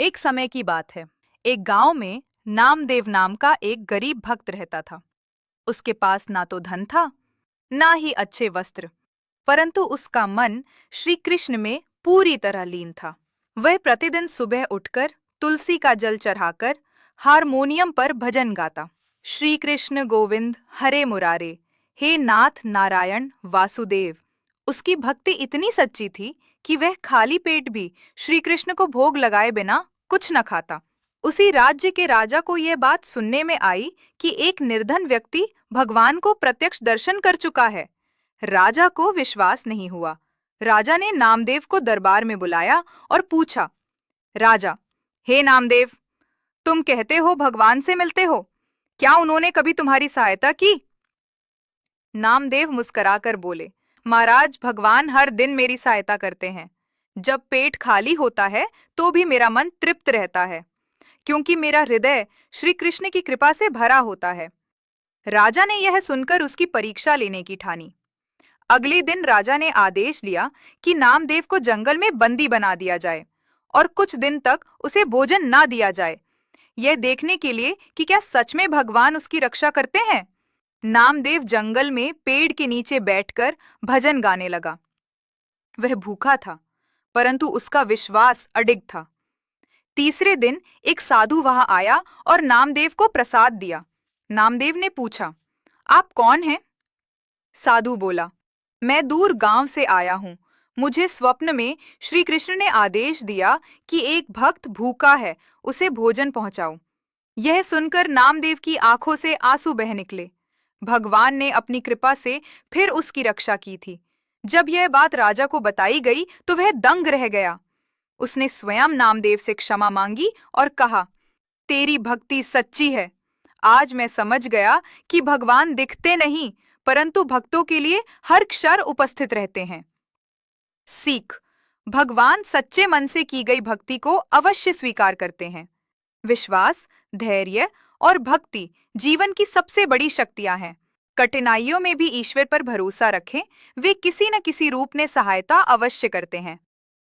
एक समय की बात है। एक गांव में नामदेव नाम का एक गरीब भक्त रहता था। उसके पास ना तो धन था, ना ही अच्छे वस्त्र, परंतु उसका मन श्री कृष्ण में पूरी तरह लीन था। वह प्रतिदिन सुबह उठकर तुलसी का जल चढ़ाकर हारमोनियम पर भजन गाता। श्री कृष्ण गोविंद हरे मुरारे, हे नाथ नारायण वासुदेव। उसकी भक्ति इतनी सच्ची थी कि वह खाली पेट भी श्री कृष्ण को भोग लगाए बिना कुछ न खाता। उसी राज्य के राजा को यह बात सुनने में आई कि एक निर्धन व्यक्ति भगवान को प्रत्यक्ष दर्शन कर चुका है। राजा को विश्वास नहीं हुआ। राजा ने नामदेव को दरबार में बुलाया और पूछा, राजा, हे नामदेव, तुम कहते हो भगवान से मिलते हो, क्या उन्होंने कभी तुम्हारी सहायता की? नामदेव मुस्कुराकर बोले, महाराज, भगवान हर दिन मेरी सहायता करते हैं। जब पेट खाली होता है तो भी मेरा मन तृप्त रहता है, क्योंकि मेरा हृदय श्री कृष्ण की कृपा से भरा होता है। राजा ने यह सुनकर उसकी परीक्षा लेने की ठानी। अगले दिन राजा ने आदेश लिया कि नामदेव को जंगल में बंदी बना दिया जाए और कुछ दिन तक उसे भोजन ना दिया जाए, यह देखने के लिए कि क्या सच में भगवान उसकी रक्षा करते हैं। नामदेव जंगल में पेड़ के नीचे बैठकर भजन गाने लगा। वह भूखा था, परंतु उसका विश्वास अडिग था। तीसरे दिन एक साधु वहां आया और नामदेव को प्रसाद दिया। नामदेव ने पूछा, आप कौन हैं? साधु बोला, मैं दूर गांव से आया हूं। मुझे स्वप्न में श्री कृष्ण ने आदेश दिया कि एक भक्त भूखा है, उसे भोजन पहुंचाओ। यह सुनकर नामदेव की आंखों से आंसू बह निकले। भगवान ने अपनी कृपा से फिर उसकी रक्षा की थी। जब यह बात राजा को बताई गई तो वह दंग रह गया। उसने स्वयं नामदेव से क्षमा मांगी और कहा, तेरी भक्ति सच्ची है। आज मैं समझ गया कि भगवान दिखते नहीं, परंतु भक्तों के लिए हर क्षण उपस्थित रहते हैं। सीख: भगवान सच्चे मन से की गई भक्ति को अवश्य स्वीकार करते हैं। विश्वास, धैर्य और भक्ति जीवन की सबसे बड़ी शक्तियां हैं। कठिनाइयों में भी ईश्वर पर भरोसा रखें, वे किसी न किसी रूप में सहायता अवश्य करते हैं।